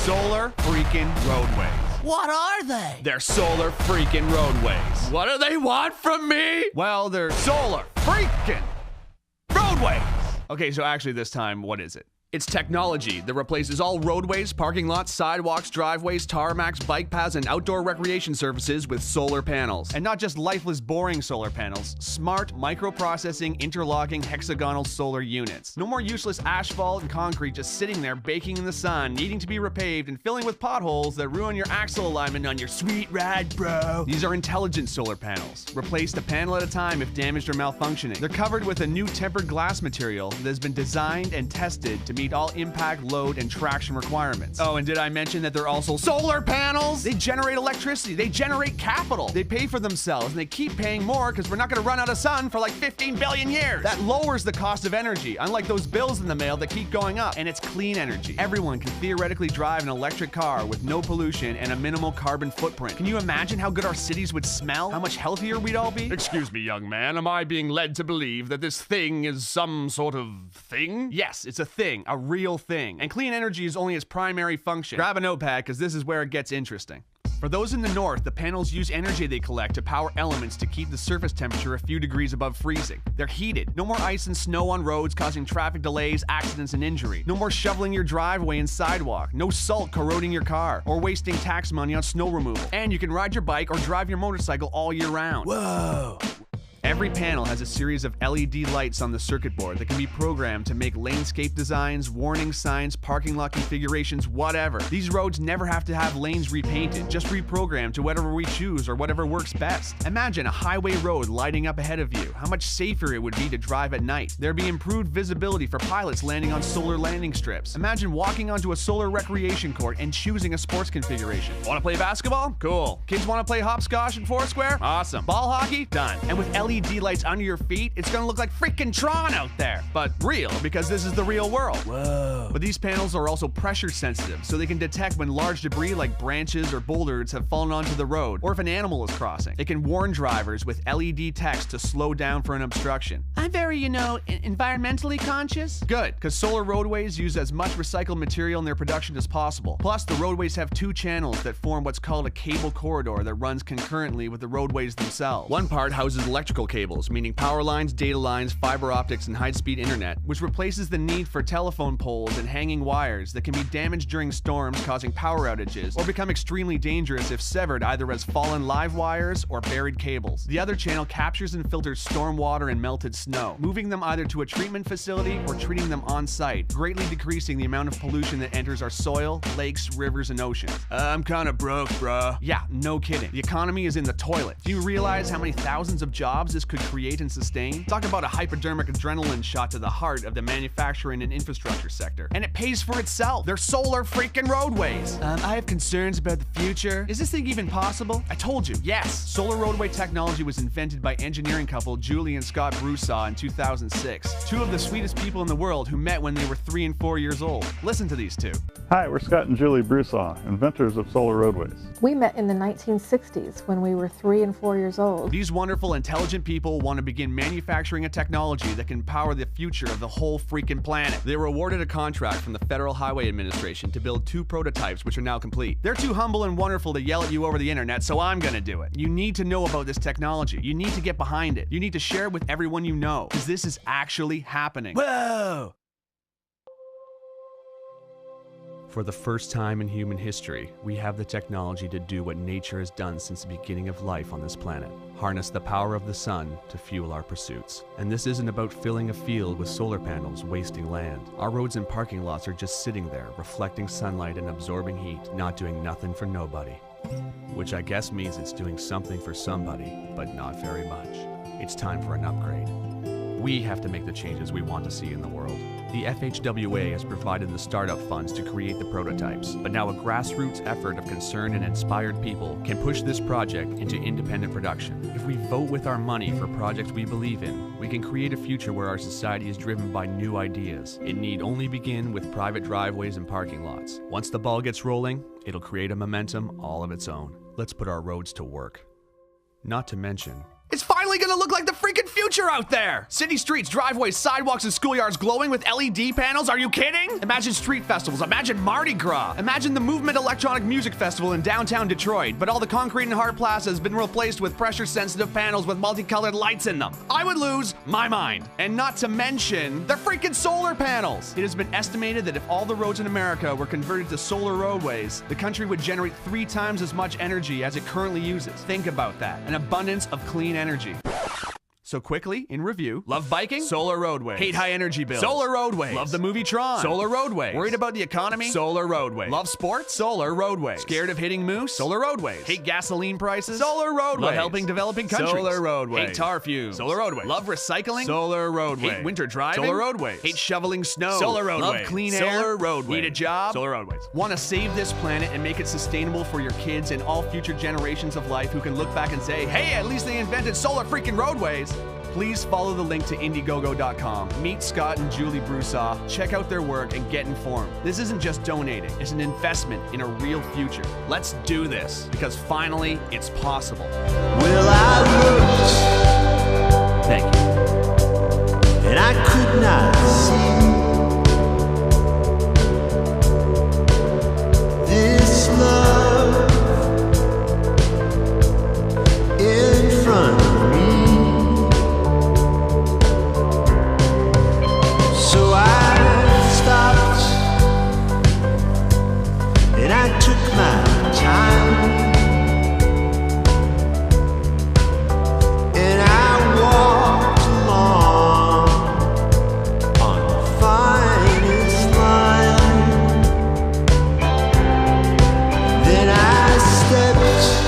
solar freaking roadways. What are they? They're solar freaking roadways. What do they want from me? Well, they're solar freaking roadways. Okay, so actually this time, what is it? It's technology that replaces all roadways, parking lots, sidewalks, driveways, tarmacs, bike paths, and outdoor recreation surfaces with solar panels. And not just lifeless, boring solar panels. Smart, microprocessing, interlocking, hexagonal solar units. No more useless asphalt and concrete just sitting there baking in the sun, needing to be repaved and filling with potholes that ruin your axle alignment on your sweet ride, bro. These are intelligent solar panels. Replaced a panel at a time if damaged or malfunctioning. They're covered with a new tempered glass material that has been designed and tested to meet all impact, load, and traction requirements. Oh, and did I mention that they're also solar panels? They generate electricity, they generate capital, they pay for themselves, and they keep paying more because we're not gonna run out of sun for like 15 billion years. That lowers the cost of energy, unlike those bills in the mail that keep going up. And it's clean energy. Everyone can theoretically drive an electric car with no pollution and a minimal carbon footprint. Can you imagine how good our cities would smell? How much healthier we'd all be? Excuse me, young man, am I being led to believe that this thing is some sort of thing? Yes, it's a thing, a real thing. And clean energy is only its primary function. Grab a notepad, because this is where it gets interesting. For those in the north, the panels use energy they collect to power elements to keep the surface temperature a few degrees above freezing. They're heated. No more ice and snow on roads causing traffic delays, accidents, and injury. No more shoveling your driveway and sidewalk. No salt corroding your car or wasting tax money on snow removal. And you can ride your bike or drive your motorcycle all year round. Whoa! Every panel has a series of LED lights on the circuit board that can be programmed to make landscape designs, warning signs, parking lot configurations, whatever. These roads never have to have lanes repainted, just reprogrammed to whatever we choose or whatever works best. Imagine a highway road lighting up ahead of you. How much safer it would be to drive at night. There'd be improved visibility for pilots landing on solar landing strips. Imagine walking onto a solar recreation court and choosing a sports configuration. Want to play basketball? Cool. Kids want to play hopscotch and foursquare? Awesome. Ball hockey? Done. And with LED lights under your feet, it's gonna look like freaking Tron out there. But real, because this is the real world. Whoa. But these panels are also pressure sensitive, so they can detect when large debris like branches or boulders have fallen onto the road, or if an animal is crossing. They can warn drivers with LED text to slow down for an obstruction. I'm very, environmentally conscious. Good, because solar roadways use as much recycled material in their production as possible. Plus, the roadways have two channels that form what's called a cable corridor that runs concurrently with the roadways themselves. One part houses electrical cables, meaning power lines, data lines, fiber optics, and high-speed internet, which replaces the need for telephone poles and hanging wires that can be damaged during storms, causing power outages, or become extremely dangerous if severed either as fallen live wires or buried cables. The other channel captures and filters storm water and melted snow, moving them either to a treatment facility or treating them on-site, greatly decreasing the amount of pollution that enters our soil, lakes, rivers, and oceans. I'm kinda broke, bruh. Yeah, no kidding. The economy is in the toilet. Do you realize how many thousands of jobs this could create and sustain? Talk about a hypodermic adrenaline shot to the heart of the manufacturing and infrastructure sector. And it pays for itself. They're solar freaking roadways. I have concerns about the future. Is this thing even possible? I told you, yes. Solar roadway technology was invented by engineering couple Julie and Scott Broussard in 2006. Two of the sweetest people in the world who met when they were 3 and 4 years old. Listen to these two. Hi, we're Scott and Julie Broussard, inventors of solar roadways. We met in the 1960s when we were 3 and 4 years old. These wonderful, intelligent people want to begin manufacturing a technology that can power the future of the whole freaking planet. They were awarded a contract from the Federal Highway Administration to build 2 prototypes, which are now complete. They're too humble and wonderful to yell at you over the internet, so I'm gonna do it. You need to know about this technology. You need to get behind it. You need to share it with everyone you know, because this is actually happening. Whoa! For the first time in human history, we have the technology to do what nature has done since the beginning of life on this planet. Harness the power of the sun to fuel our pursuits. And this isn't about filling a field with solar panels wasting land. Our roads and parking lots are just sitting there, reflecting sunlight and absorbing heat, not doing nothing for nobody. Which I guess means it's doing something for somebody, but not very much. It's time for an upgrade. We have to make the changes we want to see in the world. The FHWA has provided the startup funds to create the prototypes, but now a grassroots effort of concerned and inspired people can push this project into independent production. If we vote with our money for projects we believe in, we can create a future where our society is driven by new ideas. It need only begin with private driveways and parking lots. Once the ball gets rolling, it'll create a momentum all of its own. Let's put our roads to work. Not to mention, it's finally finally gonna look like the freaking future out there. City streets, driveways, sidewalks, and schoolyards glowing with LED panels. Are you kidding? Imagine street festivals. Imagine Mardi Gras. Imagine the Movement Electronic Music Festival in downtown Detroit, but all the concrete and hard plaza has been replaced with pressure-sensitive panels with multicolored lights in them. I would lose my mind. And not to mention the freaking solar panels. It has been estimated that if all the roads in America were converted to solar roadways, the country would generate 3 times as much energy as it currently uses. Think about that. An abundance of clean energy. So quickly, in review, love biking? Solar roadways. Hate high energy bills? Solar roadways. Love the movie Tron? Solar roadways. Worried about the economy? Solar roadways. Love sports? Solar roadways. Scared of hitting moose? Solar roadways. Hate gasoline prices? Solar roadways. Love helping developing countries? Solar roadways. Hate tar fumes? Solar roadways. Love recycling? Solar roadways. Hate winter driving? Solar roadways. Hate shoveling snow? Solar roadways. Love clean air? Solar roadways. Need a job? Solar roadways. Want to save this planet and make it sustainable for your kids and all future generations of life who can look back and say, hey, at least they invented solar freaking roadways? Please follow the link to Indiegogo.com. Meet Scott and Julie Broussard, check out their work, and get informed. This isn't just donating, it's an investment in a real future. Let's do this, because finally, it's possible. Well, I looked, Thank you. and I could not see this love in front of me. So I stopped, and I took my time, and I walked along on the finest line. Then I stepped